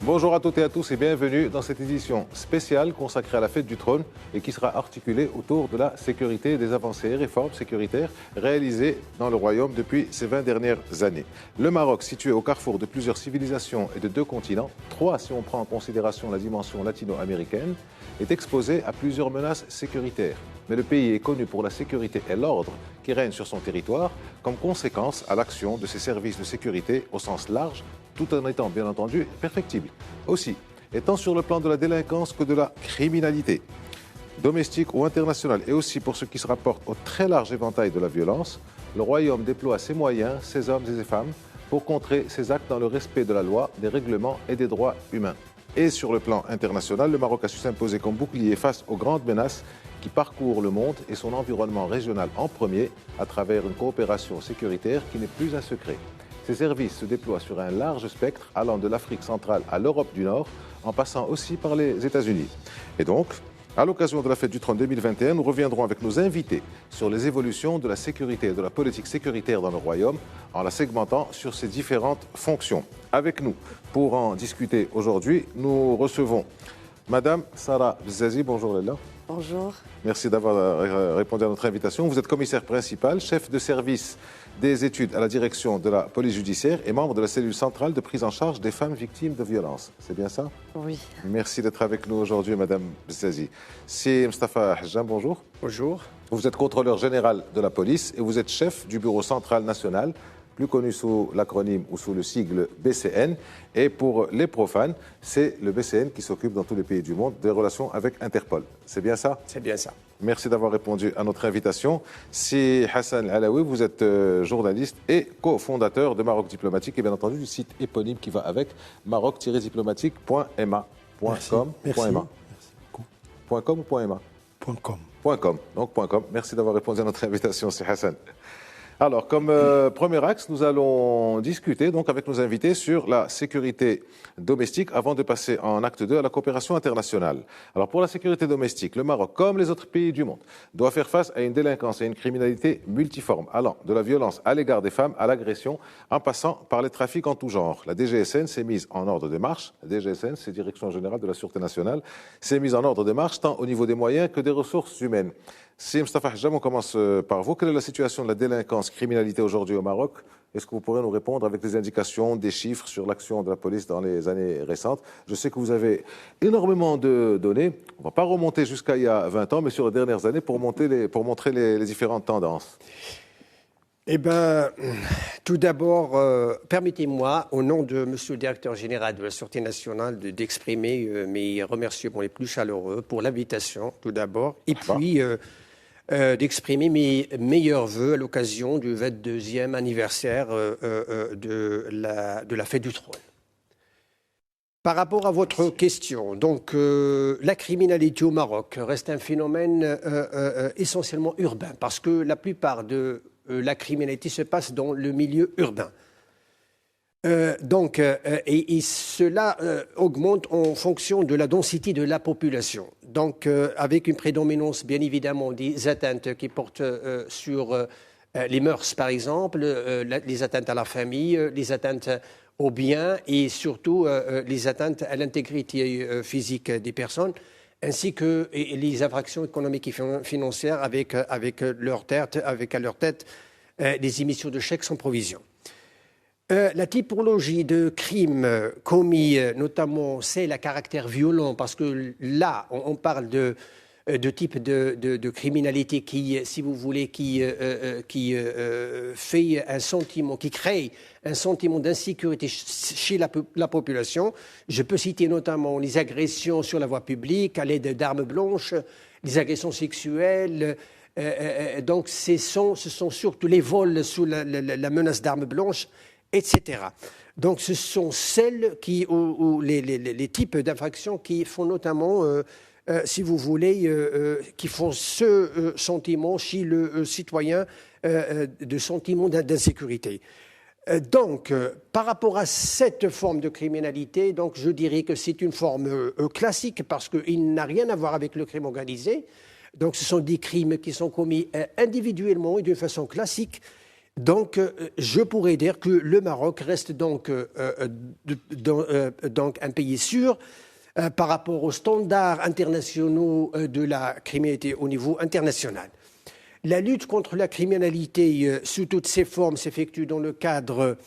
Bonjour à toutes et à tous et bienvenue dans cette édition spéciale consacrée à la fête du trône et qui sera articulée autour de la sécurité et des avancées et réformes sécuritaires réalisées dans le royaume depuis ces 20 dernières années. Le Maroc, situé au carrefour de plusieurs civilisations et de 2 continents, 3 si on prend en considération la dimension latino-américaine, est exposé à plusieurs menaces sécuritaires. Mais le pays est connu pour la sécurité et l'ordre qui règne sur son territoire comme conséquence à l'action de ses services de sécurité au sens large, tout en étant bien entendu perfectible. Aussi, étant sur le plan de la délinquance que de la criminalité, domestique ou internationale, et aussi pour ce qui se rapporte au très large éventail de la violence, le Royaume déploie ses moyens, ses hommes et ses femmes, pour contrer ces actes dans le respect de la loi, des règlements et des droits humains. Et sur le plan international, le Maroc a su s'imposer comme bouclier face aux grandes menaces qui parcourent le monde et son environnement régional en premier, à travers une coopération sécuritaire qui n'est plus un secret. Ces services se déploient sur un large spectre allant de l'Afrique centrale à l'Europe du Nord, en passant aussi par les États-Unis. Et donc, à l'occasion de la fête du trône 2021, nous reviendrons avec nos invités sur les évolutions de la sécurité et de la politique sécuritaire dans le Royaume, en la segmentant sur ses différentes fonctions. Avec nous, pour en discuter aujourd'hui, nous recevons Madame Sarah Bzazi. Bonjour Léla. Bonjour. Merci d'avoir répondu à notre invitation. Vous êtes commissaire principal, chef de service des études à la direction de la police judiciaire et membre de la cellule centrale de prise en charge des femmes victimes de violences. C'est bien ça? Oui. Merci d'être avec nous aujourd'hui, Madame Bzazi. C'est Mustafa Hajjam, bonjour. Bonjour. Vous êtes contrôleur général de la police et vous êtes chef du bureau central national, plus connu sous l'acronyme ou sous le sigle BCN. Et pour les profanes, c'est le BCN qui s'occupe dans tous les pays du monde des relations avec Interpol. C'est bien ça? C'est bien ça. Merci d'avoir répondu à notre invitation. C'est Hassan Alaoui, vous êtes journaliste et cofondateur de Maroc Diplomatique et bien entendu du site éponyme qui va avec maroc-diplomatique.ma.com. Merci. .com ou .ma? .com. Donc .com. Merci d'avoir répondu à notre invitation, c'est Hassan. Alors, comme premier axe, nous allons discuter donc avec nos invités sur la sécurité domestique avant de passer en acte 2 à la coopération internationale. Alors, pour la sécurité domestique, le Maroc, comme les autres pays du monde, doit faire face à une délinquance et une criminalité multiforme, allant de la violence à l'égard des femmes à l'agression, en passant par les trafics en tout genre. La DGSN s'est mise en ordre de marche. La DGSN, c'est Direction Générale de la Sûreté Nationale, s'est mise en ordre de marche tant au niveau des moyens que des ressources humaines. Si Mustafa Hajjam, on commence par vous. Quelle est la situation de la délinquance, criminalité aujourd'hui au Maroc? Est-ce que vous pourrez nous répondre avec des indications, des chiffres sur l'action de la police dans les années récentes? Je sais que vous avez énormément de données. On ne va pas remonter jusqu'à il y a 20 ans, mais sur les dernières années pour montrer les différentes tendances. Eh bien, tout d'abord, permettez-moi, au nom de Monsieur le Directeur Général de la Sûreté Nationale, d'exprimer mes remerciements les plus chaleureux pour l'invitation, tout d'abord, et puis d'exprimer mes meilleurs vœux à l'occasion du 22e anniversaire de la fête du trône. Par rapport à votre question, donc la criminalité au Maroc reste un phénomène essentiellement urbain, parce que la plupart de la criminalité se passe dans le milieu urbain. Et cela augmente en fonction de la densité de la population. Donc, avec une prédominance, bien évidemment, des atteintes qui portent sur les mœurs, par exemple, les atteintes à la famille, les atteintes aux biens et surtout les atteintes à l'intégrité physique des personnes, ainsi que les infractions économiques et financières avec à leur tête les émissions de chèques sans provision. La typologie de crimes commis, notamment celle à caractère violent, parce que là, on parle de type de criminalité qui, si vous voulez, qui fait un sentiment, qui crée un sentiment d'insécurité chez la population. Je peux citer notamment les agressions sur la voie publique à l'aide d'armes blanches, les agressions sexuelles. Donc, ce sont surtout les vols sous la menace d'armes blanches, etc. Donc, ce sont celles ou les types d'infractions qui font notamment, si vous voulez, qui font ce sentiment chez le citoyen de sentiment d'insécurité. Donc, par rapport à cette forme de criminalité, donc, je dirais que c'est une forme classique parce qu'il n'a rien à voir avec le crime organisé. Donc, ce sont des crimes qui sont commis individuellement et d'une façon classique Donc, je pourrais dire que le Maroc reste donc un pays sûr par rapport aux standards internationaux de la criminalité au niveau international. La lutte contre la criminalité sous toutes ses formes s'effectue dans le cadre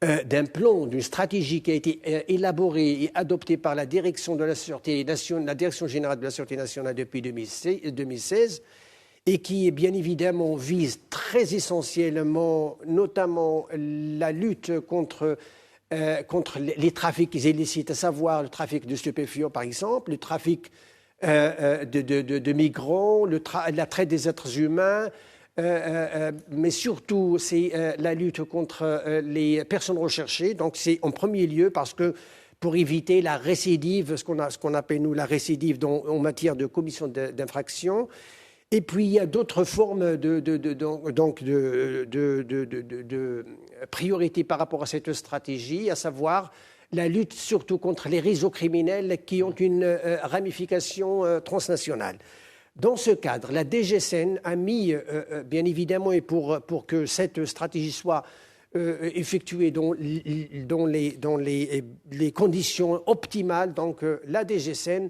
d'un plan, d'une stratégie qui a été élaborée et adoptée par la Direction de la Sûreté nationale, la Direction générale de la Sûreté nationale depuis 2016 et qui, bien évidemment, vise très essentiellement, notamment la lutte contre les trafics illicites, à savoir le trafic de stupéfiants, par exemple, le trafic de migrants, la traite des êtres humains, mais surtout, c'est la lutte contre les personnes recherchées. Donc, c'est en premier lieu parce que pour éviter la récidive, ce qu'on appelle, nous, la récidive en matière de commission d'infraction. Et puis, il y a d'autres formes de priorité par rapport à cette stratégie, à savoir la lutte surtout contre les réseaux criminels qui ont une ramification transnationale. Dans ce cadre, la DGSN a mis, bien évidemment, et pour que cette stratégie soit effectuée dans les conditions optimales, donc la DGSN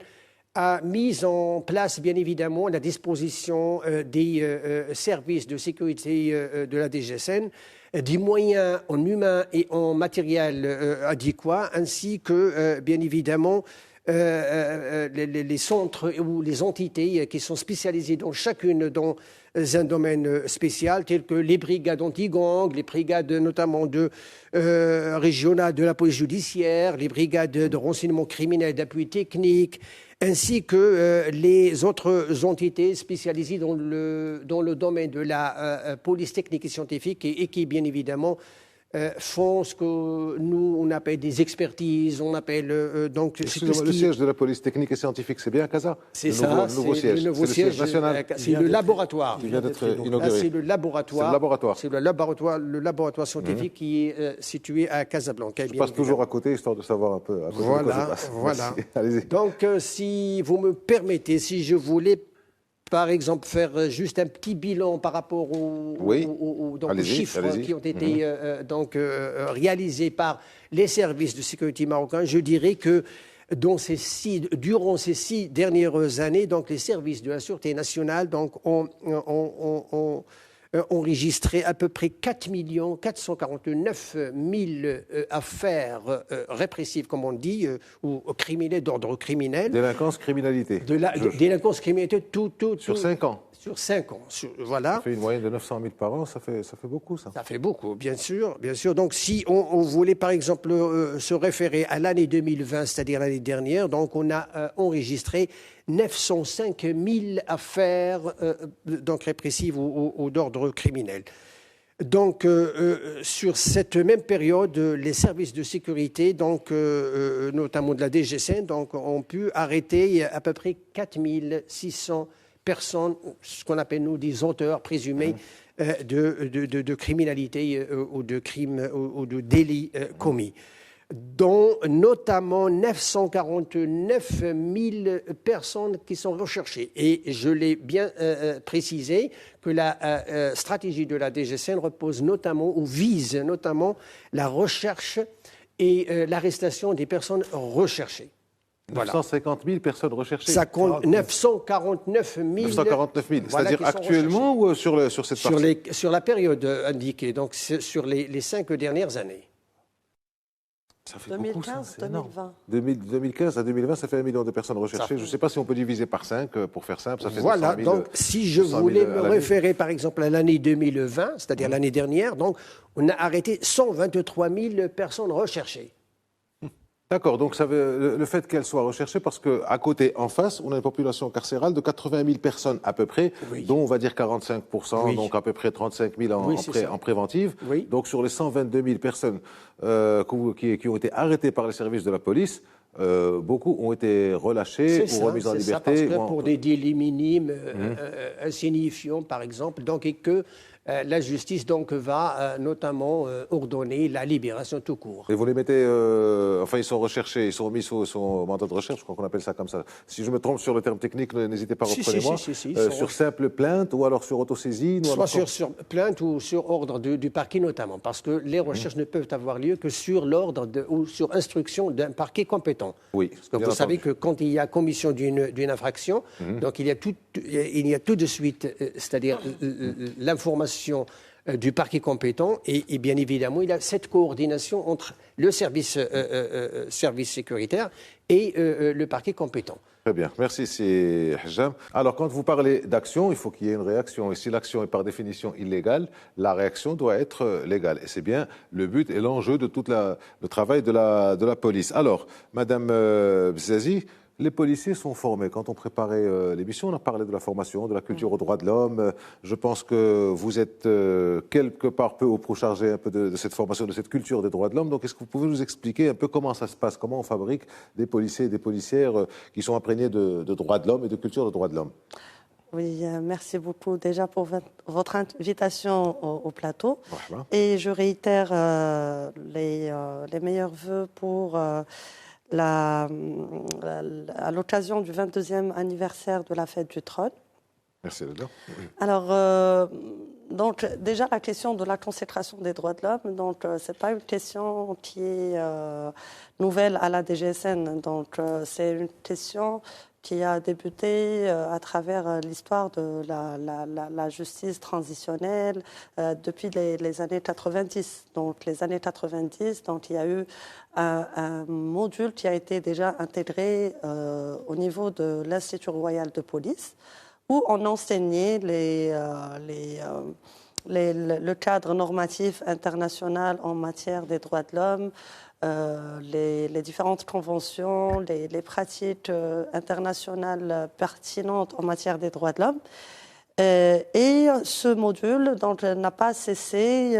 a mis en place, bien évidemment, la disposition des services de sécurité de la DGSN, des moyens en humain et en matériel adéquats, ainsi que, bien évidemment, les centres ou les entités qui sont spécialisées dans chacune dans un domaine spécial, tels que les brigades anti-gang, les brigades notamment régionales de la police judiciaire, les brigades de renseignement criminel d'appui technique, ainsi que les autres entités spécialisées dans le domaine de la police technique et scientifique et qui, bien évidemment, font ce que nous, on appelle des expertises, on appelle donc... Le siège de la police technique et scientifique, c'est bien à Casa? C'est ça, le nouveau siège. Le nouveau siège national. C'est le laboratoire. Qui vient d'être inauguré. C'est le laboratoire. C'est le laboratoire. Le laboratoire scientifique qui est situé à Casablanca. Je passe toujours à côté, histoire de savoir un peu à quoi ça passe. Voilà. Allez-y. Donc, si vous me permettez, si je voulais... Par exemple, faire juste un petit bilan par rapport aux chiffres qui ont été réalisés par les services de sécurité marocains, je dirais que durant ces 6 dernières années, donc, les services de la Sûreté nationale ont enregistré à peu près 4 449 000 affaires répressives, comme on dit, ou criminelles, d'ordre criminel. Délinquance, criminalité. Délinquance, criminalité, tout. Sur 5 ans. Sur 5 ans, voilà. Ça fait une moyenne de 900 000 par an, ça fait beaucoup, ça. Ça fait beaucoup, bien sûr. Donc, si on voulait, par exemple, se référer à l'année 2020, c'est-à-dire l'année dernière, donc on a enregistré 905 000 affaires donc répressives ou d'ordre criminel. Donc, sur cette même période, les services de sécurité, donc, notamment de la DGSN, donc, ont pu arrêter à peu près 4 600 personnes, ce qu'on appelle, nous, des auteurs présumés de criminalité ou de crimes ou de délits commis, dont notamment 949 000 personnes qui sont recherchées. Et je l'ai bien précisé que la stratégie de la DGSN repose notamment ou vise notamment la recherche et l'arrestation des personnes recherchées. Voilà. 950 000 personnes recherchées. Ça compte 949 000. 949 000, voilà, c'est-à-dire actuellement ou sur cette partie? Sur la période indiquée, donc sur les 5 dernières années. Ça fait 2015, beaucoup, ça, c'est 2020. 2015 à 2020, ça fait 1 million de personnes recherchées. Je ne sais pas si on peut diviser par 5, pour faire simple, ça fait voilà, 200 000, donc si je voulais me référer par exemple à l'année 2020, c'est-à-dire l'année dernière, donc on a arrêté 123 000 personnes recherchées. D'accord, donc le fait qu'elle soit recherchée, parce qu'à côté, en face, on a une population carcérale de 80 000 personnes à peu prprès, dont on va dire 45%, donc à peu près 35 000 en préventive. Oui. Donc sur les 122 000 personnes qui ont été arrêtées par les services de la police, beaucoup ont été relâchés ou remis en liberté. Parce que pour des délits minimes insignifiants, par exemple, donc, et que la justice donc va notamment ordonner la libération tout court. Et vous les mettez, enfin ils sont recherchés, ils sont mis sous mandat de recherche, je crois qu'on appelle ça comme ça. Si je me trompe sur le terme technique, n'hésitez pas, reprenez-moi. Sur simple plainte ou alors sur autosaisine soit sur plainte ou sur ordre du parquet notamment, parce que les recherches ne peuvent avoir lieu que sur l'ordre ou sur instruction d'un parquet compétent. Oui. Parce que vous savez que quand il y a commission d'une infraction, donc il y a tout de suite, c'est-à-dire l'information du parquet compétent et bien évidemment il y a cette coordination entre le service sécuritaire et le parquet compétent. Très bien, merci c'est Hajam. Alors quand vous parlez d'action, il faut qu'il y ait une réaction et si l'action est par définition illégale, la réaction doit être légale et c'est bien le but et l'enjeu de tout le travail de la police. Alors, Madame Bzazi, les policiers sont formés. Quand on préparait l'émission, on a parlé de la formation, de la culture aux droits de l'homme. Je pense que vous êtes quelque part peu ou prou chargé un peu de cette formation, de cette culture des droits de l'homme. Donc, est-ce que vous pouvez nous expliquer un peu comment ça se passe, comment on fabrique des policiers et des policières qui sont imprégnés de droits de l'homme et de culture des droits de l'homme? Oui, merci beaucoup déjà pour votre invitation au plateau. Voilà. Et je réitère les meilleurs vœux pour... à l'occasion du 22e anniversaire de la fête du trône. Merci Léla. Alors, donc déjà la question de la consécration des droits de l'homme, donc c'est pas une question qui est nouvelle à la DGSN, donc c'est une question qui a débuté à travers l'histoire de la justice transitionnelle depuis les années 90. Donc les années 90, donc il y a eu un module qui a été déjà intégré au niveau de l'Institut royal de police, où on enseignait le cadre normatif international en matière des droits de l'homme, les différentes conventions, les pratiques internationales pertinentes en matière des droits de l'homme. Et ce module n'a pas cessé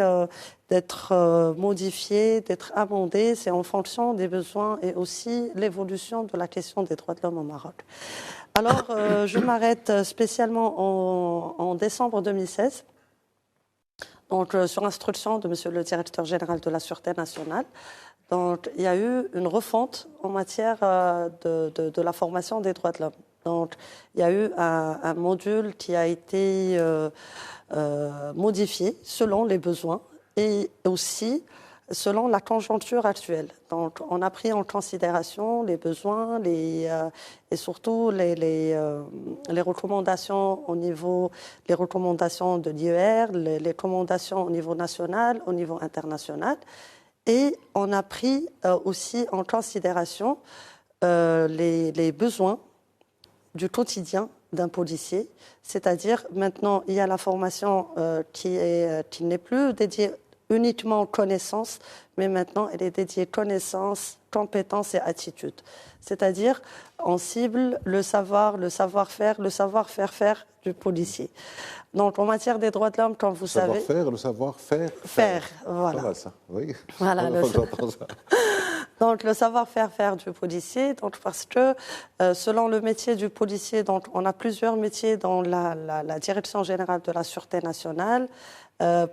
d'être modifié, d'être amendé. C'est en fonction des besoins et aussi l'évolution de la question des droits de l'homme au Maroc. Alors, je m'arrête spécialement en décembre 2016. Donc, sur instruction de Monsieur le Directeur général de la Sûreté nationale. Donc, il y a eu une refonte en matière de la formation des droits de l'homme. Donc, il y a eu un module qui a été modifié selon les besoins et aussi selon la conjoncture actuelle. Donc, on a pris en considération les besoins et surtout les recommandations au niveau, les recommandations de l'IER, les recommandations au niveau national, au niveau international. Et on a pris aussi en considération les besoins du quotidien d'un policier. C'est-à-dire, maintenant, il y a la formation qui n'est plus dédiée uniquement connaissances, mais maintenant, elle est dédiée connaissances, compétences et attitudes. C'est-à-dire, on cible le savoir-faire, le savoir-faire du policier. Donc, en matière des droits de l'homme, comme vous savez... Le savoir-faire. Voilà. Pas mal, ça. Oui. Voilà. Donc, le savoir-faire du policier, donc, parce que selon le métier du policier, donc, on a plusieurs métiers dans la Direction générale de la Sûreté nationale.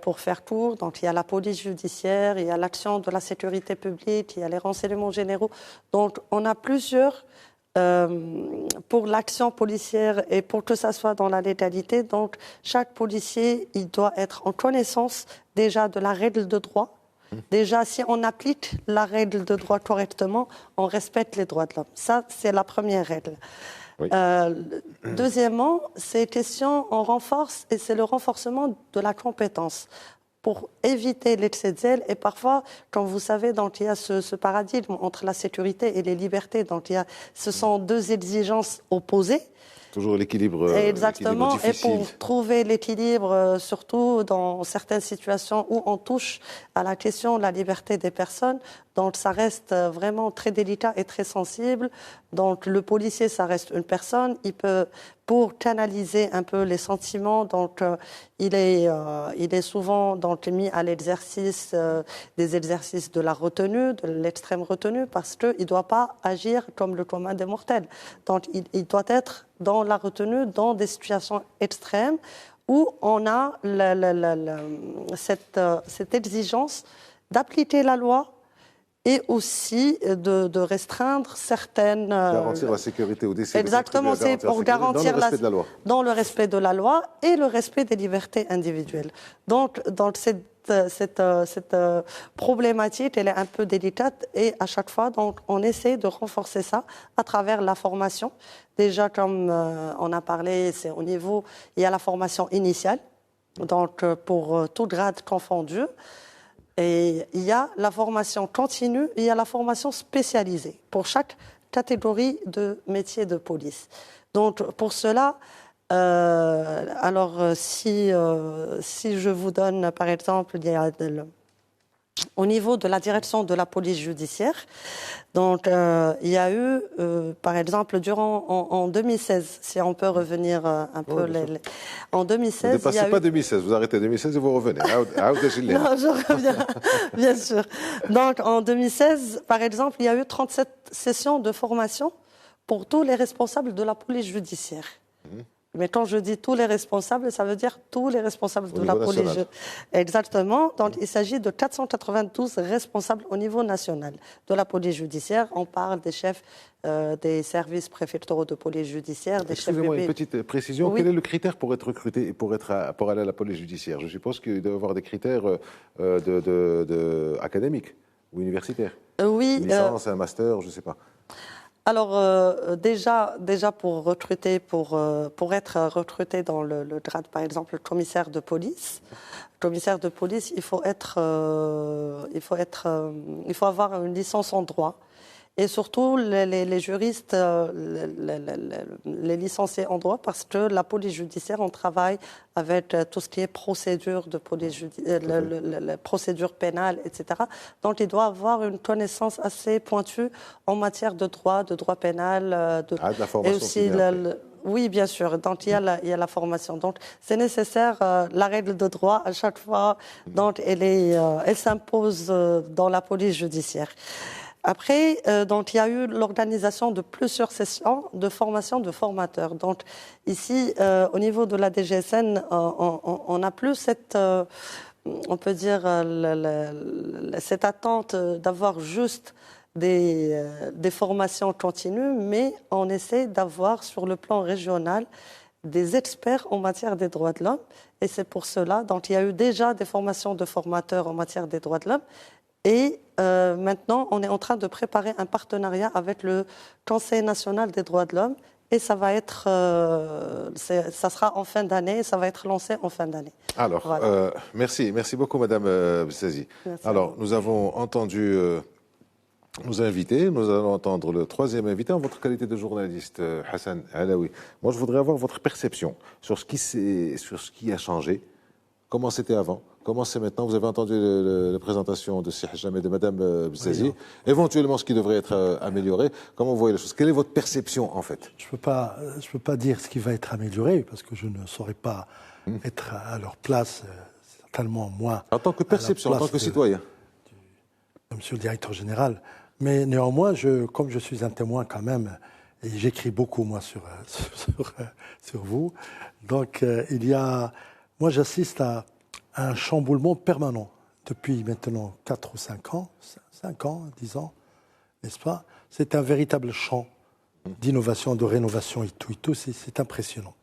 Pour faire court, donc il y a la police judiciaire, il y a l'action de la sécurité publique, il y a les renseignements généraux. Donc on a plusieurs pour l'action policière et pour que ça soit dans la légalité. Donc chaque policier, il doit être en connaissance déjà de la règle de droit. Déjà, si on applique la règle de droit correctement, on respecte les droits de l'homme. Ça, c'est la première règle. Oui. Deuxièmement, ces questions, on renforce, et c'est le renforcement de la compétence pour éviter l'excès de zèle. Et parfois, comme vous savez, donc, il y a ce paradigme entre la sécurité et les libertés. Donc, ce sont deux exigences opposées. Toujours l'équilibre. Exactement. Difficile. Et pour trouver l'équilibre, surtout dans certaines situations où on touche à la question de la liberté des personnes, donc ça reste vraiment très délicat et très sensible. Donc le policier, ça reste une personne. Il peut, pour canaliser un peu les sentiments, donc il est souvent donc mis à l'exercice des exercices de la retenue, de l'extrême retenue, parce qu'il ne doit pas agir comme le commun des mortels. Donc il doit être dans la retenue, dans des situations extrêmes, où on a cette exigence d'appliquer la loi et aussi de restreindre certaines... Garantir la sécurité ou d'essayer exactement, c'est pour garantir dans le respect de la loi. Dans le respect de la loi et le respect des libertés individuelles. Donc cette problématique, elle est un peu délicate et à chaque fois, donc, on essaie de renforcer ça à travers la formation. Déjà, comme on a parlé, c'est au niveau, il y a la formation initiale, donc pour tout grade confondu. Et il y a la formation continue, il y a la formation spécialisée pour chaque catégorie de métier de police. Donc pour cela, si je vous donne par exemple, il y a au niveau de la direction de la police judiciaire, donc il y a eu, par exemple, en 2016, si on peut revenir un peu, en 2016, vous ne dépassez pas 2016, vous arrêtez 2016 et vous revenez. Non, je reviens, bien sûr. Donc en 2016, par exemple, il y a eu 37 sessions de formation pour tous les responsables de la police judiciaire. Mais quand je dis tous les responsables, ça veut dire tous les responsables de la police. Exactement. Donc, il s'agit de 492 responsables au niveau national de la police judiciaire. On parle des chefs des services préfectoraux de police judiciaire, des chefs... Excusez-moi, une petite précision. Oui. Quel est le critère pour être recruté et pour aller à la police judiciaire? Je suppose qu'il doit y avoir des critères académiques ou universitaires. Oui. Une licence, un master, je ne sais pas. Alors déjà pour recruter, pour être recruté dans le grade, par exemple, le commissaire de police. Commissaire de police, il faut avoir une licence en droit. Et surtout les juristes, les licenciés en droit, parce que la police judiciaire, on travaille avec tout ce qui est procédure de police la procédure pénale, etc. Donc il doit avoir une connaissance assez pointue en matière de droit pénal, de la formation et aussi oui, bien sûr. Donc il y a la formation. Donc c'est nécessaire. La règle de droit à chaque fois, donc elle s'impose dans la police judiciaire. Après, donc, il y a eu l'organisation de plusieurs sessions de formation de formateurs. Donc, ici, au niveau de la DGSN, on n'a plus cette, on peut dire, cette attente d'avoir juste des formations continues, mais on essaie d'avoir sur le plan régional des experts en matière des droits de l'homme. Et c'est pour cela, donc, il y a eu déjà des formations de formateurs en matière des droits de l'homme. Et maintenant, on est en train de préparer un partenariat avec le Conseil national des droits de l'homme. Et ça va être, ça sera en fin d'année, ça va être lancé en fin d'année. Alors, voilà. Merci beaucoup, Madame Bessazi. Alors, nous avons entendu nos invités. Nous allons entendre le troisième invité en votre qualité de journaliste, Hassan Alaoui. Moi, je voudrais avoir votre perception sur ce qui a changé. Comment c'était avant? Comment c'est maintenant? Vous avez entendu la présentation de Sih Hajam et de Madame Bessazi. Oui, éventuellement, ce qui devrait être amélioré. Comment vous voyez les choses? Quelle est votre perception, en fait? Je peux pas dire ce qui va être amélioré, parce que je ne saurais pas être à leur place, certainement moi. En tant que perception, en tant que citoyen. Monsieur le directeur général. Mais néanmoins, comme je suis un témoin quand même, et j'écris beaucoup, moi, sur vous, donc moi, j'assiste à un chamboulement permanent depuis maintenant 4 ou 5 ans, 10 ans, n'est-ce pas? C'est un véritable champ d'innovation, de rénovation et tout, c'est impressionnant.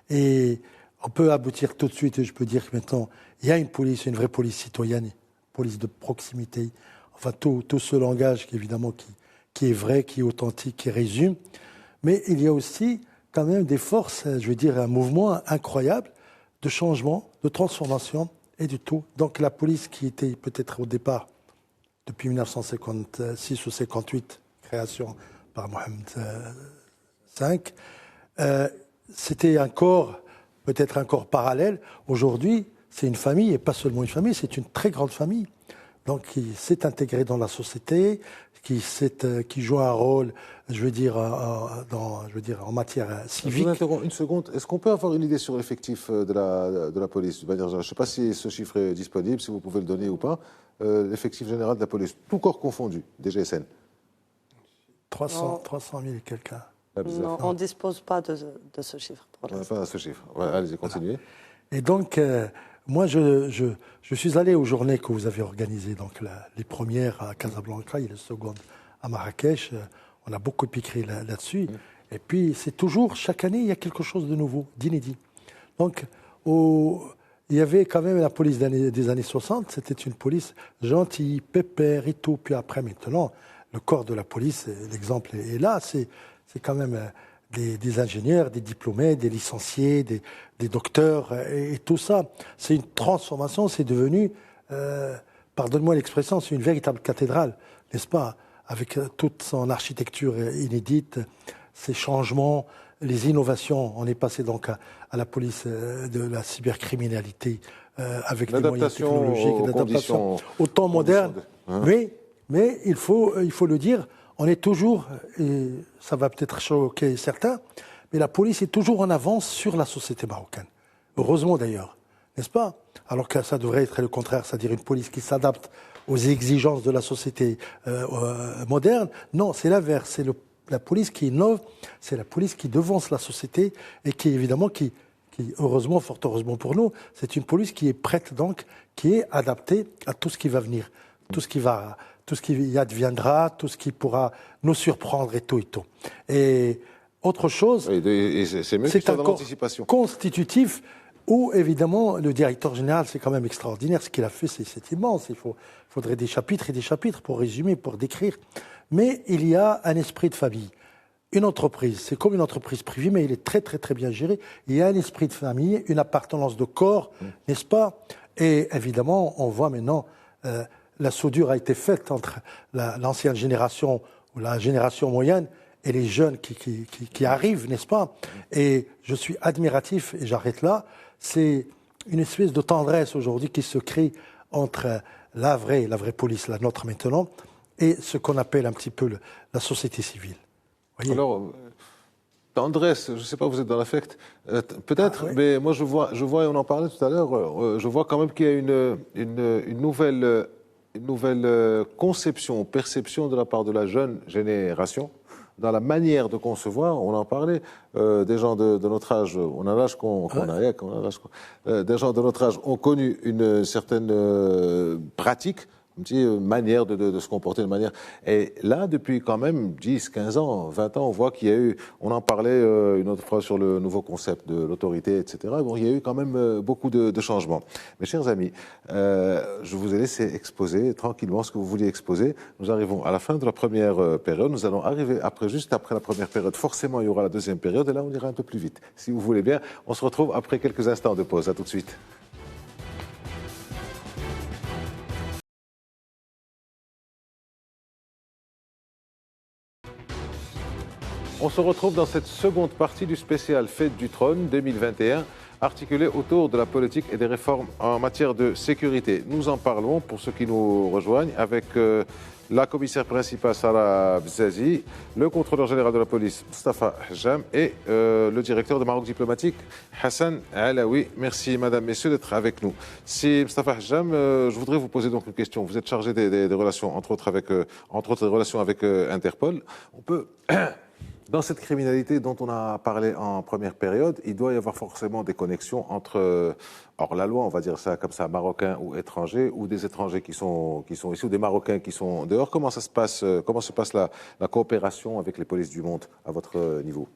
Et on peut aboutir tout de suite, et je peux dire que maintenant, il y a une vraie police citoyenne, une police de proximité, enfin tout ce langage évidemment qui est vrai, qui est authentique, qui résume, mais il y a aussi quand même des forces, je veux dire un mouvement incroyable de changement, de transformation et du tout. Donc la police qui était peut-être au départ, depuis 1956 ou 58, création par Mohamed V, c'était un corps, peut-être un corps parallèle. Aujourd'hui, c'est une famille, et pas seulement une famille, c'est une très grande famille. Donc qui s'est intégrée dans la société, qui joue un rôle, je veux dire, en matière civique. Je vous interromps une seconde. Est-ce qu'on peut avoir une idée sur l'effectif de la police? Je ne sais pas si ce chiffre est disponible, si vous pouvez le donner ou pas. L'effectif général de la police, tout corps confondu, DGSN. 300 000 et quelqu'un. Non, on ne dispose pas de ce chiffre. On n'a pas ce chiffre. Ouais, allez-y, continuez. Et donc, moi, je suis allé aux journées que vous avez organisées, donc les premières à Casablanca et les secondes à Marrakech. On a beaucoup écrit là-dessus. Et puis, c'est toujours, chaque année, il y a quelque chose de nouveau, d'inédit. Donc, il y avait quand même la police des années 60, c'était une police gentille, pépère et tout. Puis après, maintenant, le corps de la police, l'exemple est là, c'est quand même des ingénieurs, des diplômés, des licenciés, des docteurs et tout ça. C'est une transformation, c'est devenu, pardonne-moi l'expression, c'est une véritable cathédrale, n'est-ce pas? Avec toute son architecture inédite, ses changements, les innovations. On est passé donc à la police de la cybercriminalité avec des moyens technologiques, d'adaptation au temps moderne. Mais il faut le dire, on est toujours, et ça va peut-être choquer certains, mais la police est toujours en avance sur la société marocaine. Heureusement d'ailleurs, n'est-ce pas? Alors que ça devrait être le contraire, c'est-à-dire une police qui s'adapte aux exigences de la société moderne. Non, c'est l'inverse, c'est la police qui innove, c'est la police qui devance la société et qui, évidemment, qui heureusement, fort heureusement pour nous, c'est une police qui est prête donc, qui est adaptée à tout ce qui va venir, tout ce qui y adviendra, tout ce qui pourra nous surprendre et tout et tout. Et autre chose, c'est un corps constitutif où, évidemment, le directeur général, c'est quand même extraordinaire. Ce qu'il a fait, c'est immense. Il faudrait des chapitres et des chapitres pour résumer, pour décrire. Mais il y a un esprit de famille. Une entreprise, c'est comme une entreprise privée, mais il est très, très, très bien géré. Il y a un esprit de famille, une appartenance de corps, n'est-ce pas? Et évidemment, on voit maintenant, la soudure a été faite entre l'ancienne génération ou la génération moyenne et les jeunes qui arrivent, n'est-ce pas? Et je suis admiratif, et j'arrête là, c'est une espèce de tendresse aujourd'hui qui se crée entre la vraie police, la nôtre maintenant, et ce qu'on appelle un petit peu la société civile. Voyez. Alors, tendresse, je ne sais pas, vous êtes dans l'affect, peut-être, oui. Mais moi je vois, et on en parlait tout à l'heure, je vois quand même qu'il y a une nouvelle conception, perception de la part de la jeune génération, dans la manière de concevoir. On en parlait, des gens de notre âge, on a l'âge des gens de notre âge ont connu une certaine pratique, une petite manière de se comporter, de manière. Et là, depuis quand même 10, 15 ans, 20 ans, on voit qu'il y a eu, on en parlait une autre fois sur le nouveau concept de l'autorité, etc. Bon, il y a eu quand même beaucoup de changements. Mes chers amis, je vous ai laissé exposer tranquillement ce que vous vouliez exposer. Nous arrivons à la fin de la première période. Nous allons arriver juste après la première période. Forcément, il y aura la deuxième période. Et là, on ira un peu plus vite. Si vous voulez bien, on se retrouve après quelques instants de pause. À tout de suite. On se retrouve dans cette seconde partie du spécial Fête du Trône 2021, articulée autour de la politique et des réformes en matière de sécurité. Nous en parlons, pour ceux qui nous rejoignent, avec la commissaire principale Sarah Bzazi, le contrôleur général de la police Mustafa Hajam et le directeur de Maroc Diplomatique Hassan Alaoui. Merci Madame, Messieurs d'être avec nous. Si Mustafa Hajam, je voudrais vous poser donc une question. Vous êtes chargé des relations, entre autres des relations avec Interpol. On peut... Dans cette criminalité dont on a parlé en première période, il doit y avoir forcément des connexions entre, hors la loi, on va dire ça comme ça, marocains ou étrangers, ou des étrangers qui sont ici, ou des Marocains qui sont dehors. Comment se passe la coopération avec les polices du monde à votre niveau?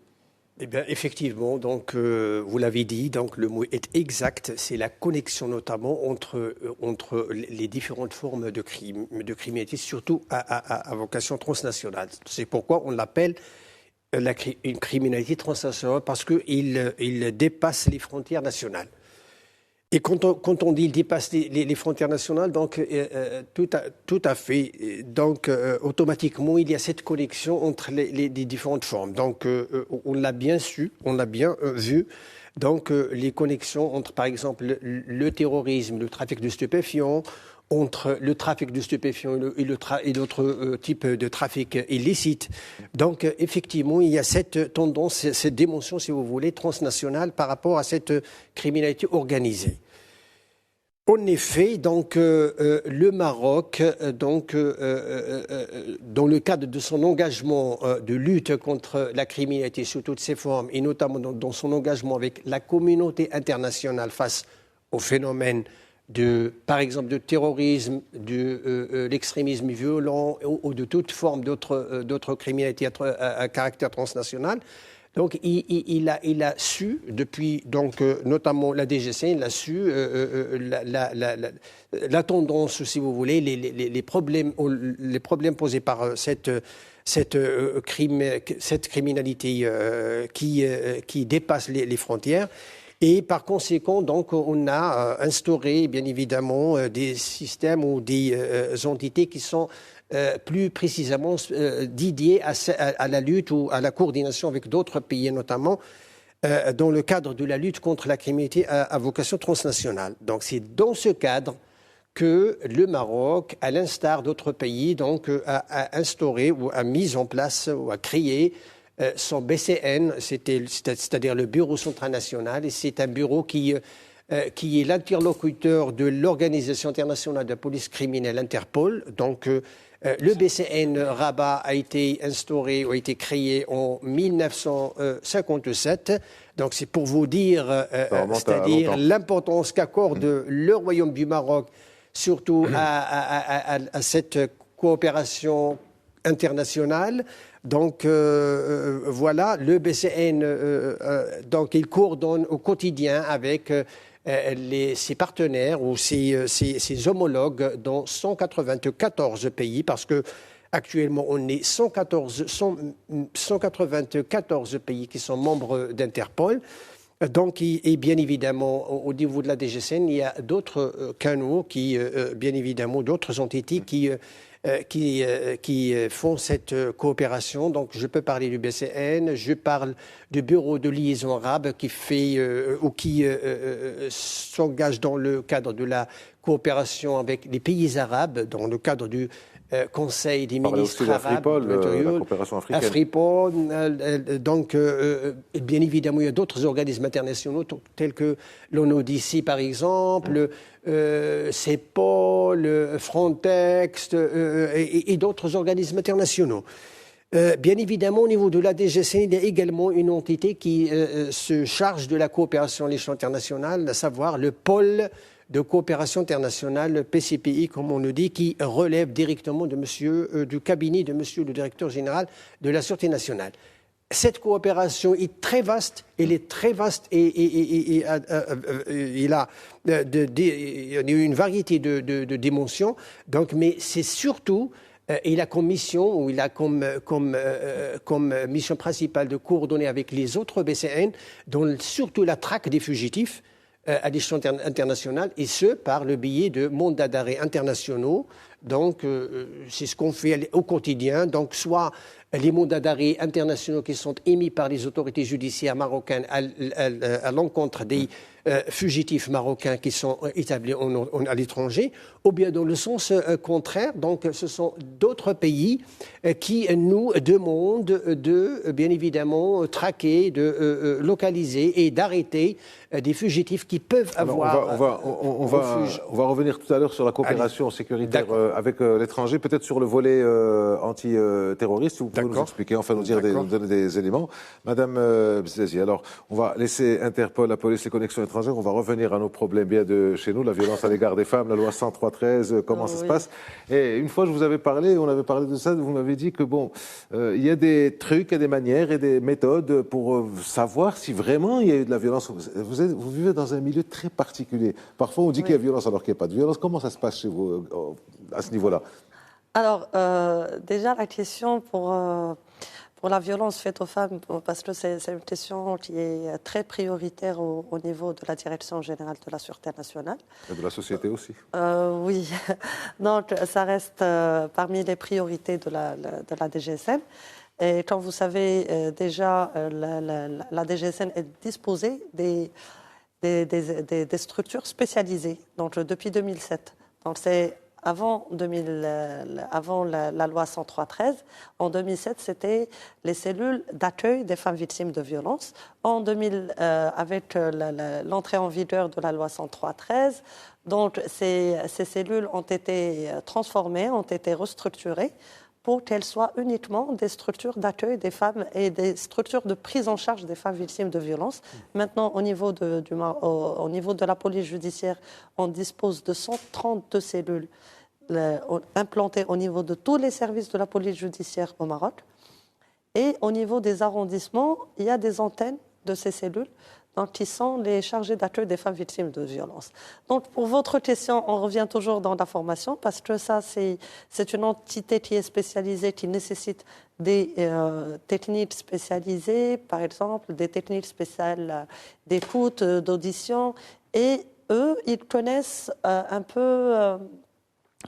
Eh bien, effectivement, donc vous l'avez dit, donc le mot est exact. C'est la connexion notamment entre les différentes formes de criminalité, surtout à vocation transnationale. C'est pourquoi on l'appelle une criminalité transnationale, parce qu'il dépasse les frontières nationales. Et quand on dit il dépasse les frontières nationales, donc tout à fait. Donc automatiquement, il y a cette connexion entre les différentes formes. Donc on l'a bien su, on l'a bien vu. Donc les connexions entre, par exemple, le terrorisme, le trafic de stupéfiants, entre le trafic de stupéfiants et d'autres types de trafic illicites. Donc, effectivement, il y a cette tendance, cette dimension, si vous voulez, transnationale par rapport à cette criminalité organisée. En effet, donc le Maroc, donc dans le cadre de son engagement de lutte contre la criminalité sous toutes ses formes, et notamment dans son engagement avec la communauté internationale face au phénomène par exemple, de terrorisme, de l'extrémisme violent ou de toute forme d'autres criminalités à caractère transnational. Donc, il a su, depuis, donc, notamment la DGC, il a su la tendance, si vous voulez, les problèmes posés par cette criminalité qui dépasse les frontières. Et par conséquent, donc, on a instauré, bien évidemment, des systèmes ou des entités qui sont plus précisément dédiées à la lutte ou à la coordination avec d'autres pays, notamment dans le cadre de la lutte contre la criminalité à vocation transnationale. Donc, c'est dans ce cadre que le Maroc, à l'instar d'autres pays, donc, a instauré ou a mis en place ou a créé son BCN, c'est-à-dire le Bureau central national, et c'est un bureau qui est l'interlocuteur de l'Organisation internationale de la police criminelle Interpol. Donc, le BCN Rabat a été instauré ou a été créé en 1957. Donc, c'est pour vous dire, c'est-à-dire l'importance qu'accorde le Royaume du Maroc, surtout à cette coopération internationale. Donc, voilà, le BCN, donc, il coordonne au quotidien avec ses partenaires ou ses homologues dans 194 pays, parce que actuellement, on est 194 pays qui sont membres d'Interpol. Donc, et bien évidemment, au niveau de la DGCN, il y a d'autres canaux bien évidemment, d'autres entités qui font cette coopération. Donc, je peux parler du BCN, je parle du Bureau de liaison arabe qui s'engage dans le cadre de la coopération avec les pays arabes, dans le cadre du Conseil des ministres arabes, la coopération africaine. Afripol, donc, bien évidemment, il y a d'autres organismes internationaux tels que l'ONUDC, par exemple, CEPOL, Frontex et d'autres organismes internationaux. Bien évidemment, au niveau de la DGCN, il y a également une entité qui se charge de la coopération à l'échelon international, à savoir le pôle de coopération internationale, le PCPI, comme on le dit, qui relève directement du cabinet de monsieur le directeur général de la Sûreté nationale. Cette coopération est très vaste, elle est très vaste et il a une variété de dimensions. Donc, mais c'est surtout, il a comme mission, ou il a comme mission principale de coordonner avec les autres BCN, dont surtout la traque des fugitifs, à l'échelon international, et ce, par le biais de mandats d'arrêt internationaux. Donc, c'est ce qu'on fait au quotidien. Donc, soit les mandats d'arrêt internationaux qui sont émis par les autorités judiciaires marocaines à l'encontre des fugitifs marocains qui sont établis à l'étranger, ou bien dans le sens contraire. Donc, ce sont d'autres pays qui nous demandent de, bien évidemment, traquer, de localiser et d'arrêter des fugitifs qui peuvent avoir on va revenir tout à l'heure sur la coopération sécuritaire avec l'étranger, peut-être sur le volet anti-terroriste, si vous pouvez nous expliquer, enfin nous donner des éléments. Madame Bziazi, alors on va laisser Interpol, la police, les connexions étrangères, on va revenir à nos problèmes bien de chez nous, la violence à l'égard des femmes, la loi 103-13, comment ça se passe. Et une fois je vous avais parlé, on avait parlé de ça, vous m'avez dit que bon, il y a des trucs, il y a des manières et des méthodes pour savoir si vraiment il y a eu de la violence. Vous vivez dans un milieu très particulier. Parfois, on dit qu'il y a violence alors qu'il n'y a pas de violence. Comment ça se passe chez vous à ce niveau-là? Alors, déjà, la question pour la violence faite aux femmes, parce que c'est une question qui est très prioritaire au niveau de la Direction générale de la Sûreté nationale. Et de la société aussi. Oui. Donc, ça reste parmi les priorités de la DGSN. Et comme vous savez, déjà, la DGSN est disposée des structures spécialisées, donc depuis 2007. Donc c'est avant la loi 103-13. En 2007, c'était les cellules d'accueil des femmes victimes de violences. En 2000, avec l'entrée en vigueur de la loi 103-13, donc ces cellules ont été transformées, ont été restructurées pour qu'elles soient uniquement des structures d'accueil des femmes et des structures de prise en charge des femmes victimes de violences. Maintenant, au niveau de la police judiciaire, on dispose de 132 cellules implantées au niveau de tous les services de la police judiciaire au Maroc. Et au niveau des arrondissements, il y a des antennes de ces cellules qui sont les chargés d'accueil des femmes victimes de violences. Donc, pour votre question, on revient toujours dans la formation parce que ça, c'est une entité qui est spécialisée, qui nécessite des techniques spécialisées, par exemple, des techniques spéciales d'écoute, d'audition. Et eux, ils connaissent un peu...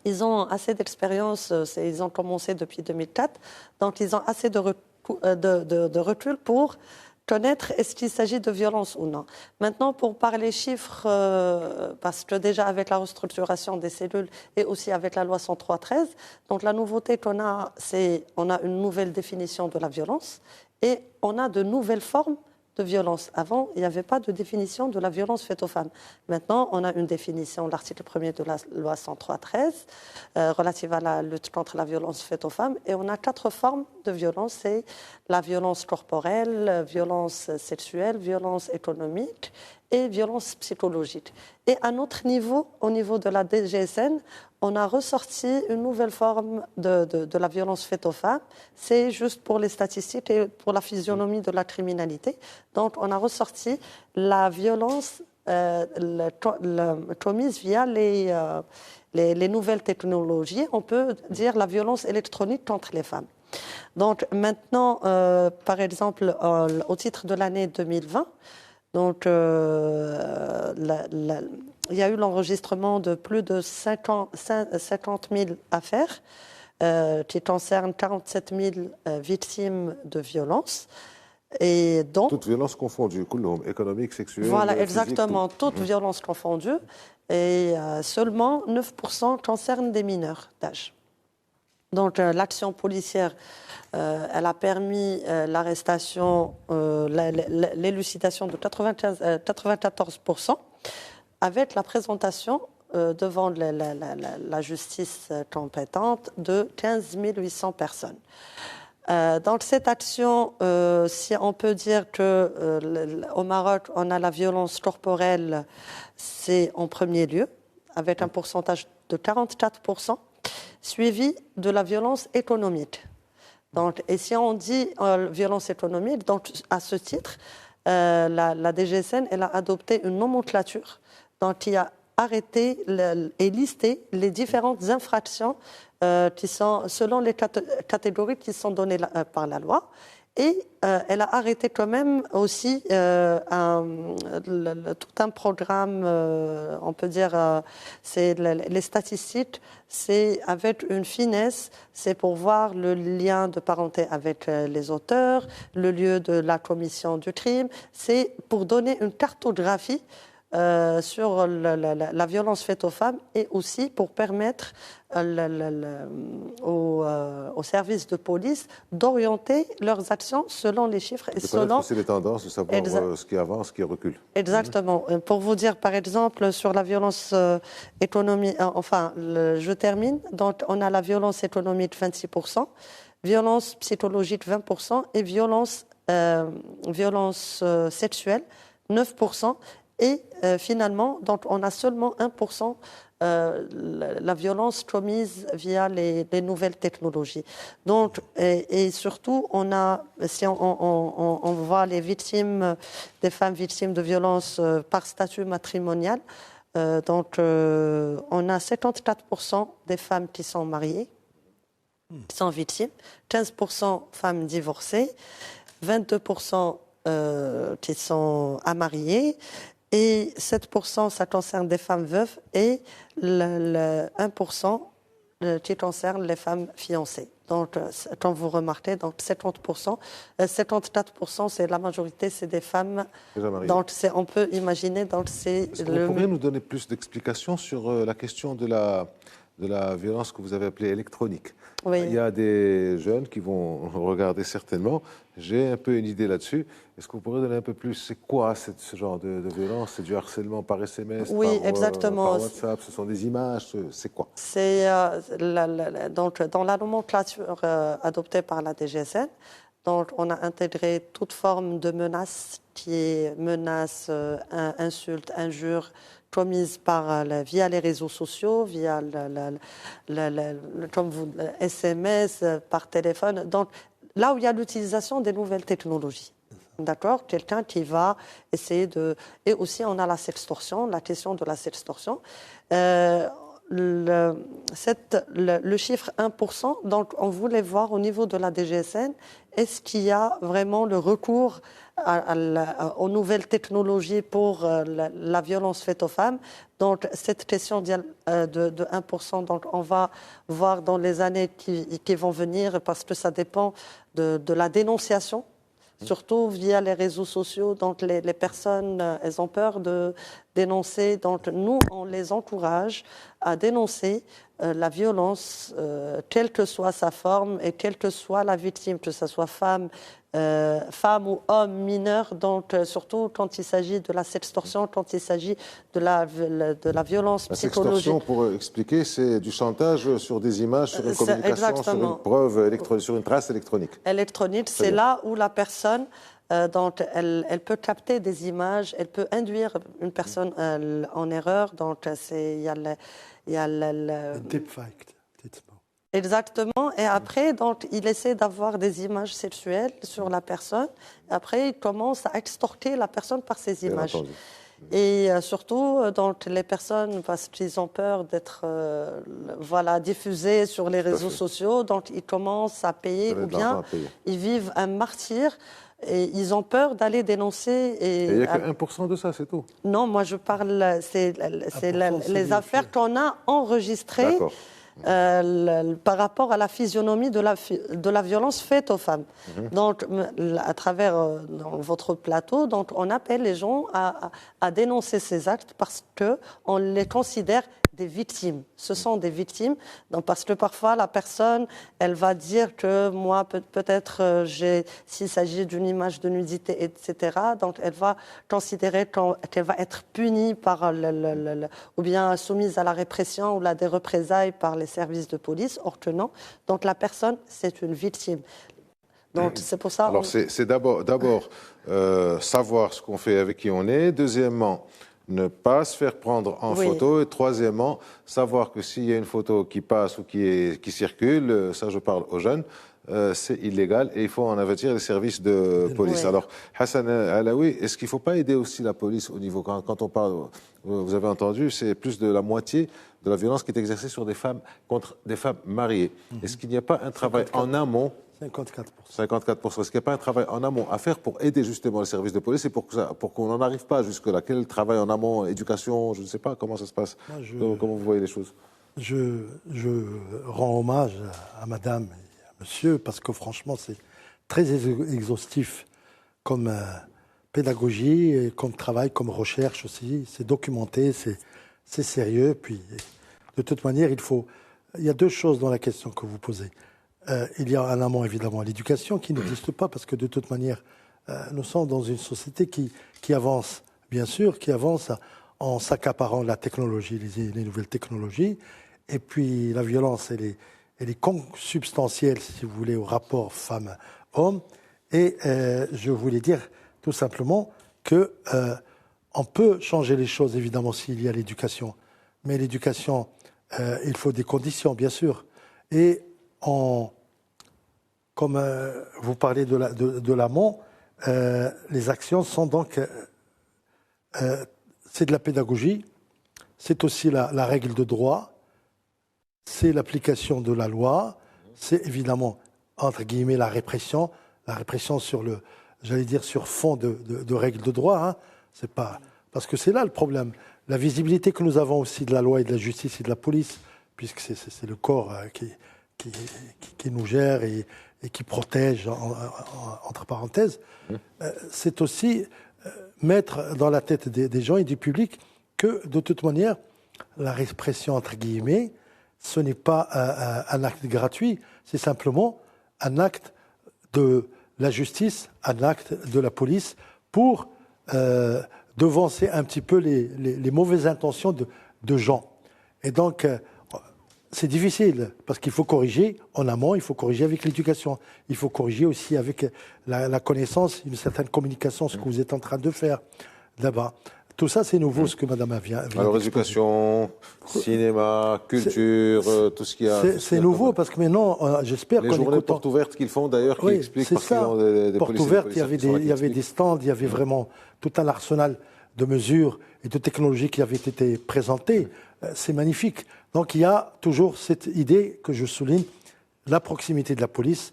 ils ont assez d'expérience, ils ont commencé depuis 2004, donc ils ont assez de recul pour connaître est-ce qu'il s'agit de violence ou non. Maintenant, pour parler chiffres, parce que déjà avec la restructuration des cellules et aussi avec la loi 103-13, donc la nouveauté qu'on a, c'est on a une nouvelle définition de la violence et on a de nouvelles formes de violence. Avant, il n'y avait pas de définition de la violence faite aux femmes. Maintenant, on a une définition, l'article 1er de la loi 103-13, relative à la lutte contre la violence faite aux femmes. Et on a 4 formes de violence. C'est la violence corporelle, violence sexuelle, violence économique et violence psychologique. Et à notre niveau, au niveau de la DGSN, on a ressorti une nouvelle forme de la violence faite aux femmes. C'est juste pour les statistiques et pour la physionomie de la criminalité. Donc, on a ressorti la violence commise via les nouvelles technologies. On peut dire la violence électronique contre les femmes. Donc, maintenant, par exemple, au titre de l'année 2020, donc, il y a eu l'enregistrement de plus de 50 000 affaires qui concernent 47 000 victimes de violences. Et donc, toute violence confondue, économique, sexuelle. Voilà, physique, exactement, toute violence confondue. Et seulement 9% concernent des mineurs d'âge. Donc, l'action policière, elle a permis l'arrestation, l'élucidation de 94%, avec la présentation devant la justice compétente de 15 800 personnes. Dans cette action, si on peut dire qu'au Maroc, on a la violence corporelle, c'est en premier lieu, avec un pourcentage de 44%. Suivi de la violence économique. Donc, et si on dit violence économique, donc à ce titre, la DGSN elle a adopté une nomenclature qui a arrêté et listé les différentes infractions qui sont selon les catégories qui sont données par la loi. Et elle a arrêté quand même aussi tout un programme, on peut dire, c'est les statistiques, c'est avec une finesse, c'est pour voir le lien de parenté avec les auteurs, le lieu de la commission du crime, c'est pour donner une cartographie sur la violence faite aux femmes et aussi pour permettre aux services de police d'orienter leurs actions selon les chiffres et selon aussi les tendances, de savoir ce qui avance, ce qui recule. Exactement. Pour vous dire, par exemple, sur la violence économique, je termine. Donc, on a la violence économique 26%, violence psychologique 20% et violence sexuelle 9%. Et finalement, donc, on a seulement 1% la violence commise via les nouvelles technologies. Donc, et surtout, on a, si on voit les victimes, des femmes victimes de violences par statut matrimonial, donc on a 54% des femmes qui sont mariées, qui sont victimes, 15% femmes divorcées, 22% qui sont amariées, et 7%, ça concerne des femmes veuves, et le 1% qui concerne les femmes fiancées. Donc, quand vous remarquez, donc 50%, 54%, c'est la majorité, c'est des femmes. Donc, on peut imaginer, donc c'est. Est-ce que vous pourriez nous donner plus d'explications sur la question de de la violence que vous avez appelée électronique. Oui. Il y a des jeunes qui vont regarder certainement. J'ai un peu une idée là-dessus. Est-ce que vous pourriez donner un peu plus? C'est quoi ce genre de violence? C'est du harcèlement par SMS, Oui, par, exactement. par WhatsApp? Ce sont des images? C'est quoi? C'est donc dans la nomenclature adoptée par la DGSN, donc on a intégré toute forme de menace qui est menace, insulte, injure commise via les réseaux sociaux, via comme vous, SMS, par téléphone. Donc là où il y a l'utilisation des nouvelles technologies. D'accord, quelqu'un qui va essayer de... Et aussi, on a la sextorsion, la question de la sextorsion. Le chiffre 1%, donc on voulait voir au niveau de la DGSN, est-ce qu'il y a vraiment le recours aux nouvelles technologies pour la violence faite aux femmes. Donc cette question de 1%, donc on va voir dans les années qui vont venir, parce que ça dépend de la dénonciation. Surtout via les réseaux sociaux, donc les personnes, elles ont peur de dénoncer. Donc nous, on les encourage à dénoncer la violence, quelle que soit sa forme et quelle que soit la victime, que ce soit femme ou homme mineur. Donc surtout quand il s'agit de la sextorsion, quand il s'agit de la violence psychologique. La sextorsion, pour expliquer, c'est du chantage sur des images, sur une communication, exactement. sur une preuve, sur une trace électronique. Électronique, c'est là où la personne, donc, elle peut capter des images, elle peut induire une personne en erreur. Donc, il y a le deepfake. Exactement. Et après, donc, il essaie d'avoir des images sexuelles sur la personne. Après, il commence à extorquer la personne par ces images. Et surtout, donc, les personnes, parce qu'ils ont peur d'être diffusées sur les réseaux sociaux, donc ils commencent à payer ou bien ils vivent un martyre. Et ils ont peur d'aller dénoncer. Et il n'y a que 1% de ça, c'est tout? Non, moi je parle, c'est les affaires qu'on a enregistrées par rapport à la physionomie de la violence faite aux femmes. Donc, à travers votre plateau, donc, on appelle les gens à dénoncer ces actes parce qu'on les considère des victimes. Ce sont des victimes, donc parce que parfois la personne, elle va dire que moi, peut-être, s'il s'agit d'une image de nudité, etc., donc elle va considérer qu'elle va être punie par ou bien soumise à la répression ou à des représailles par les services de police, or que non. Donc la personne, c'est une victime. Donc c'est pour ça... Alors c'est d'abord savoir ce qu'on fait, avec qui on est. Deuxièmement, ne pas se faire prendre en photo. Et troisièmement, savoir que s'il y a une photo qui passe ou qui circule, ça je parle aux jeunes, c'est illégal et il faut en avertir les services de police. Alors, Hassan Alaoui, est-ce qu'il ne faut pas aider aussi la police au niveau, quand on parle, vous avez entendu, c'est plus de la moitié de la violence qui est exercée sur des femmes contre des femmes mariées. Est-ce qu'il n'y a pas un travail en amont? 54%. 54%. Est-ce qu'il n'y a pas un travail en amont à faire pour aider justement les services de police et pour qu'on n'en arrive pas jusque-là? Quel travail en amont, éducation, je ne sais pas comment ça se passe? Comment vous voyez les choses? Je rends hommage à madame et à monsieur parce que franchement c'est très exhaustif comme pédagogie, et comme travail, comme recherche aussi. C'est documenté, c'est sérieux. Puis de toute manière, il y a deux choses dans la question que vous posez. Il y a en amont, évidemment, l'éducation qui n'existe pas parce que de toute manière, nous sommes dans une société qui avance, bien sûr, qui avance en s'accaparant la technologie, les nouvelles technologies. Et puis la violence, elle est consubstantielle, si vous voulez, au rapport femme-homme. Et je voulais dire tout simplement que on peut changer les choses, évidemment, s'il y a l'éducation. Mais l'éducation, il faut des conditions, bien sûr. Et comme vous parlez de l'amont, les actions sont donc... c'est de la pédagogie, c'est aussi la règle de droit, c'est l'application de la loi, c'est évidemment, entre guillemets, la répression sur sur fond de règles de droit. Hein. C'est pas, parce que c'est là le problème. La visibilité que nous avons aussi de la loi et de la justice et de la police, puisque c'est le corps qui nous gère et qui protège, entre parenthèses, c'est aussi mettre dans la tête des gens et du public que, de toute manière, la répression, entre guillemets, ce n'est pas un acte gratuit, c'est simplement un acte de la justice, un acte de la police pour devancer un petit peu les mauvaises intentions de gens. Et donc, c'est difficile, parce qu'il faut corriger en amont, il faut corriger avec l'éducation, il faut corriger aussi avec la connaissance, une certaine communication, ce que vous êtes en train de faire là-bas. Tout ça, c'est nouveau, ce que madame vient Alors, éducation, cinéma, culture, tout ce qu'il y a. C'est nouveau, parce que maintenant, j'espère qu'on Les journées portes ouvertes qu'ils font, d'ailleurs, qui expliquent parce qu'ils ont des portes ouvertes, il y avait des stands, il y avait vraiment tout un arsenal de mesures et de technologies qui avaient été présentées. C'est magnifique. Donc, il y a toujours cette idée que je souligne, la proximité de la police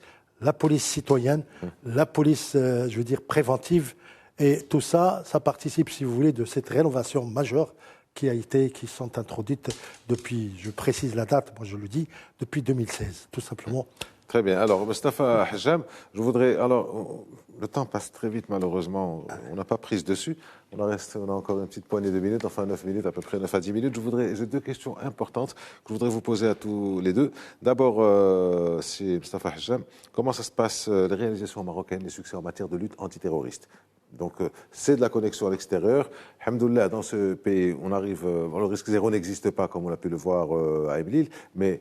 citoyenne, la police, je veux dire, préventive. Et tout ça, ça participe, si vous voulez, de cette rénovation majeure qui sont introduites depuis, je précise la date, moi je le dis, depuis 2016, tout simplement. Très bien. Alors, Mustapha Hajjam, je voudrais... Alors, le temps passe très vite, malheureusement. On n'a pas prise dessus. On a encore une petite poignée de minutes, enfin 9 minutes, à peu près 9 à 10 minutes. J'ai deux questions importantes que je voudrais vous poser à tous les deux. D'abord, c'est Mustapha Hajjam. Comment ça se passe, les réalisations marocaines, les succès en matière de lutte antiterroriste? Donc, c'est de la connexion à l'extérieur. Alhamdoulilah, dans ce pays, on arrive... le risque zéro n'existe pas, comme on a pu le voir à Iblil, mais...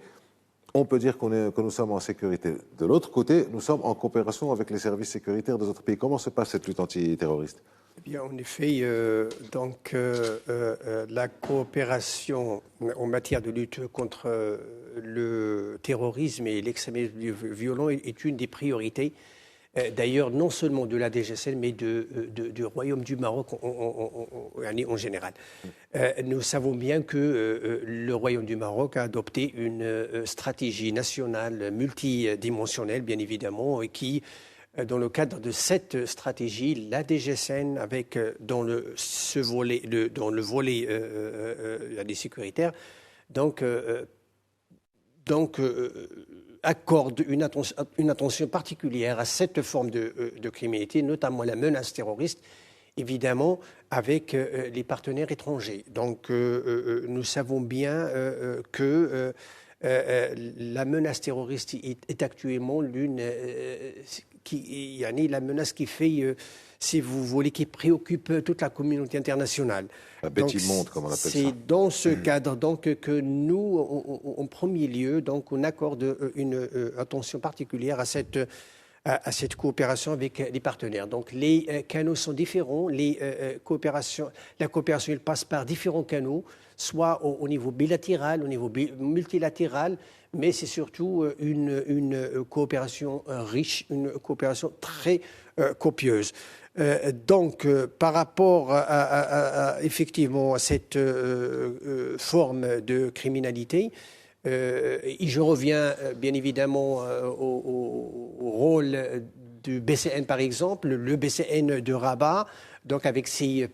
On peut dire que nous sommes en sécurité. De l'autre côté, nous sommes en coopération avec les services sécuritaires des autres pays. Comment se passe cette lutte antiterroriste? Eh bien, en effet, la coopération en matière de lutte contre le terrorisme et l'extrémisme violent est une des priorités. D'ailleurs, non seulement de la DGSN, mais du Royaume du Maroc en général. Nous savons bien que le Royaume du Maroc a adopté une stratégie nationale multidimensionnelle, bien évidemment, et qui, dans le cadre de cette stratégie, la DGSN, avec dans le volet sécuritaire, accorde une attention particulière à cette forme de criminalité, notamment la menace terroriste, évidemment avec les partenaires étrangers. Donc nous savons bien que la menace terroriste est actuellement la menace qui fait, si vous voulez, qui préoccupe toute la communauté internationale. La bête immonde, comme on appelle ça. C'est dans ce cadre que nous, en premier lieu, on accorde une attention particulière à cette coopération avec les partenaires. Donc les canaux sont différents, la coopération elle passe par différents canaux, soit au niveau bilatéral, au niveau multilatéral, mais c'est surtout une coopération riche, une coopération très copieuse. Par rapport effectivement à cette forme de criminalité, et je reviens bien évidemment au rôle du BCN par exemple, le BCN de Rabat, donc avec ses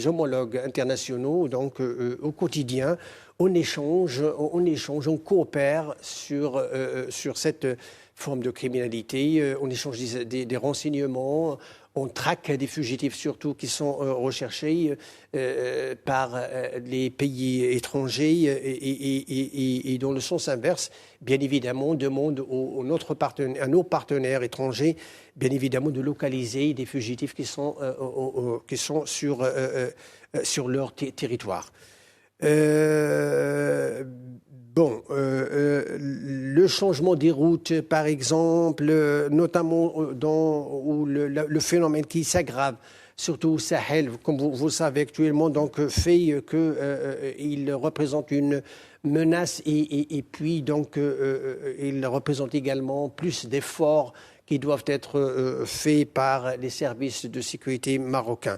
homologues internationaux, donc au quotidien, on échange, on coopère sur cette forme de criminalité, on échange des renseignements, on traque des fugitifs surtout qui sont recherchés par les pays étrangers et dans le sens inverse, bien évidemment, on demande à nos partenaires étrangers, bien évidemment, de localiser des fugitifs qui sont sur leur territoire. Le changement des routes, par exemple, notamment où le phénomène qui s'aggrave, surtout au Sahel, comme vous savez actuellement, donc fait qu'il représente une menace et puis donc il représente également plus d'efforts qui doivent être faits par les services de sécurité marocains.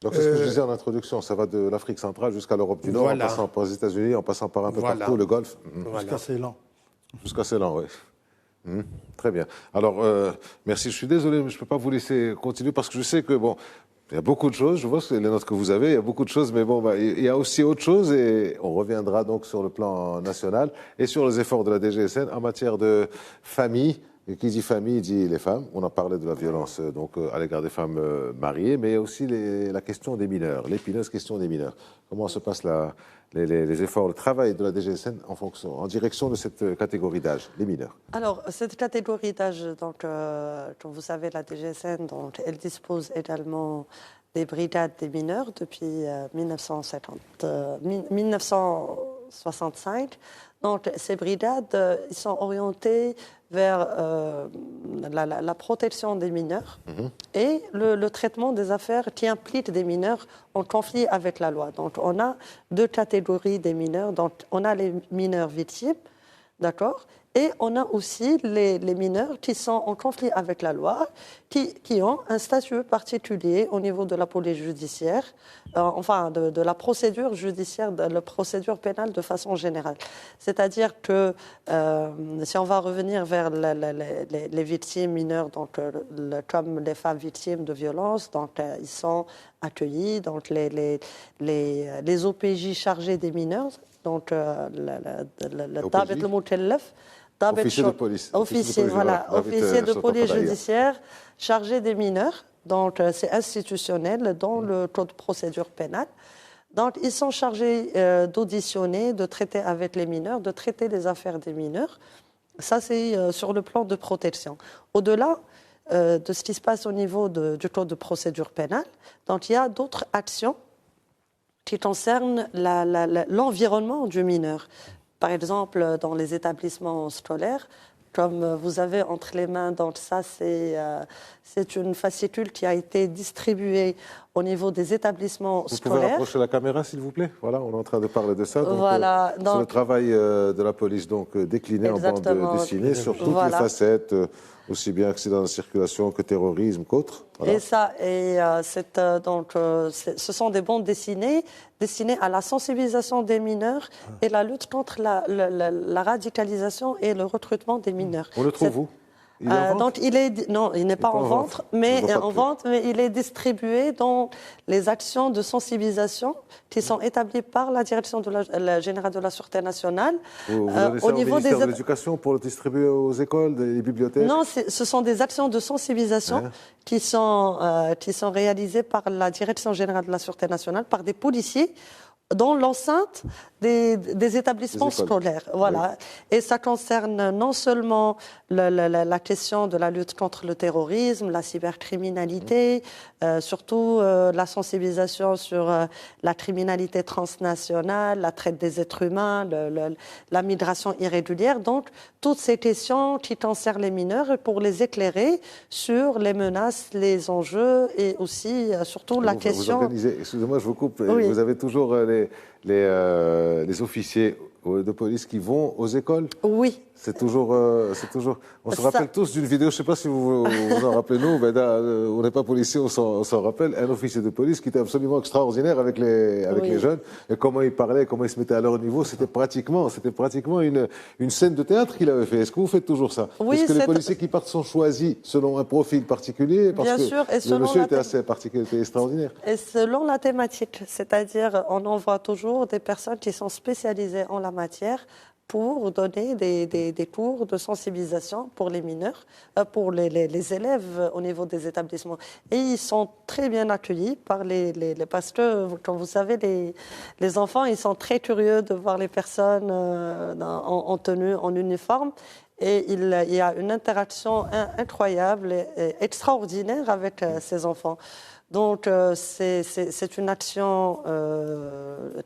Donc c'est ce que je disais en introduction, ça va de l'Afrique centrale jusqu'à l'Europe du Nord, en passant par les États-Unis, en passant par un peu partout, le Golfe. Jusqu'à Ceylan. Jusqu'à Ceylan, oui. Très bien. Alors, merci. Je suis désolé, mais je ne peux pas vous laisser continuer parce que je sais que, il y a beaucoup de choses, je vois les notes que vous avez, il y a beaucoup de choses, mais il y a aussi autre chose et on reviendra donc sur le plan national et sur les efforts de la DGSN en matière de famille, Et qui dit famille dit les femmes. On a parlé de la violence donc, à l'égard des femmes mariées, mais il y a aussi la question des mineurs, l'épineuse question des mineurs. Comment se passent les efforts, le travail de la DGSN en direction de cette catégorie d'âge, les mineurs? Alors, cette catégorie d'âge, donc, comme vous savez, la DGSN, donc, elle dispose également des brigades des mineurs depuis 1965. Donc, ces brigades, ils sont orientées vers la protection des mineurs et le traitement des affaires qui impliquent des mineurs en conflit avec la loi. Donc, on a deux catégories des mineurs. Donc, on a les mineurs victimes, d'accord, et on a aussi les mineurs qui sont en conflit avec la loi, qui ont un statut particulier au niveau de la police judiciaire, enfin de la procédure judiciaire, de la procédure pénale de façon générale. C'est-à-dire que si on va revenir vers les victimes mineures, donc, comme les femmes victimes de violences, donc, ils sont accueillis, donc les OPJ chargés des mineurs, donc officier de police. Officier de police judiciaire chargé des mineurs. Donc, c'est institutionnel dans le code de procédure pénale. Donc, ils sont chargés d'auditionner, de traiter avec les mineurs, de traiter les affaires des mineurs. Ça, c'est sur le plan de protection. Au-delà de ce qui se passe au niveau du code de procédure pénale, donc, il y a d'autres actions qui concernent l'environnement du mineur. Par exemple, dans les établissements scolaires, comme vous avez entre les mains, donc ça, c'est une fascicule qui a été distribuée au niveau des établissements scolaires. Vous pouvez rapprocher la caméra, s'il vous plaît? Voilà, on est en train de parler de ça. Donc, voilà, c'est le travail de la police, donc décliné en bande dessinée sur toutes les facettes, aussi bien accidents de circulation que terrorisme qu'autres. Voilà. Et ça, ce sont des bandes dessinées à la sensibilisation des mineurs et la lutte contre la radicalisation et le recrutement des mineurs. On le trouve où? Il est en vente? Donc, il n'est pas en vente, mais il est distribué dans les actions de sensibilisation qui sont établies par la direction générale de la Sûreté nationale. Vous avez ça au ministère de l'Éducation pour le distribuer aux écoles, les bibliothèques? Non, ce sont des actions de sensibilisation qui sont réalisées par la direction générale de la Sûreté nationale, par des policiers dans l'enceinte des établissements scolaires. Voilà. Oui. Et ça concerne non seulement la question de la lutte contre le terrorisme, la cybercriminalité, surtout la sensibilisation sur la criminalité transnationale, la traite des êtres humains, la migration irrégulière. Donc, toutes ces questions qui concernent les mineurs pour les éclairer sur les menaces, les enjeux et aussi, surtout, la question... Excusez-moi, je vous coupe. Oui. Vous avez toujours les officiers de police qui vont aux écoles? Oui. C'est toujours. On se rappelle tous d'une vidéo, je ne sais pas si vous vous en rappelez, nous, mais on n'est pas policiers, on s'en rappelle, un officier de police qui était absolument extraordinaire avec les jeunes, et comment il parlait, comment il se mettait à leur niveau, c'était pratiquement une scène de théâtre qu'il avait fait. Est-ce que vous faites toujours ça? Oui, est-ce que les policiers qui partent sont choisis selon un profil particulier? Parce Bien que sûr, et le monsieur était assez particulier, était extraordinaire. Et selon la thématique, c'est-à-dire on envoie toujours des personnes qui sont spécialisées en la matière pour donner des cours de sensibilisation pour les mineurs, pour les élèves au niveau des établissements. Et ils sont très bien accueillis par parce que, comme vous savez, les enfants, ils sont très curieux de voir les personnes en tenue, en uniforme. Et il y a une interaction incroyable et extraordinaire avec ces enfants. Donc, c'est une action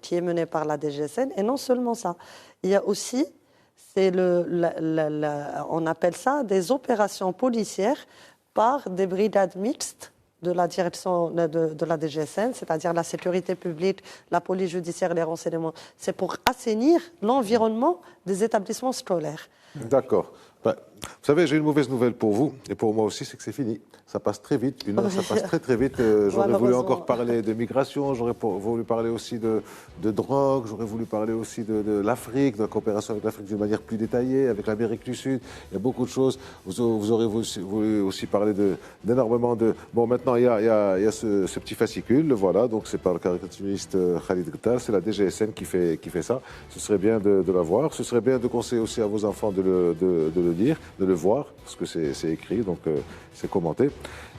qui est menée par la DGSN. Et non seulement ça, il y a aussi, on appelle ça des opérations policières par des brigades mixtes de la direction de la DGSN, c'est-à-dire la sécurité publique, la police judiciaire, les renseignements. C'est pour assainir l'environnement des établissements scolaires. D'accord. Vous savez, j'ai une mauvaise nouvelle pour vous, et pour moi aussi, c'est que c'est fini. Ça passe très vite, une heure, ça passe très très vite. J'aurais voulu encore parler de migration, j'aurais voulu parler aussi de drogue, j'aurais voulu parler aussi de l'Afrique, de la coopération avec l'Afrique d'une manière plus détaillée, avec l'Amérique du Sud. Il y a beaucoup de choses. Vous aurez voulu aussi parler d'énormément de... Bon, maintenant, il y a ce petit fascicule, voilà, donc c'est par le caricaturiste Khalid Ghtal, c'est la DGSN qui fait ça. Ce serait bien de l'avoir. Ce serait bien de conseiller aussi à vos enfants de le lire. de le voir, parce que c'est écrit, donc c'est commenté.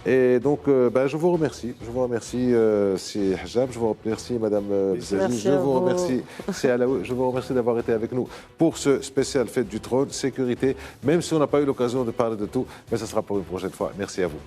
Et donc, je vous remercie. Je vous remercie, si Hajab, je vous remercie, Madame Bzali, je vous remercie, si Alaoui, je vous remercie d'avoir été avec nous pour ce spécial Fête du Trône, sécurité, même si on n'a pas eu l'occasion de parler de tout, mais ça sera pour une prochaine fois. Merci à vous.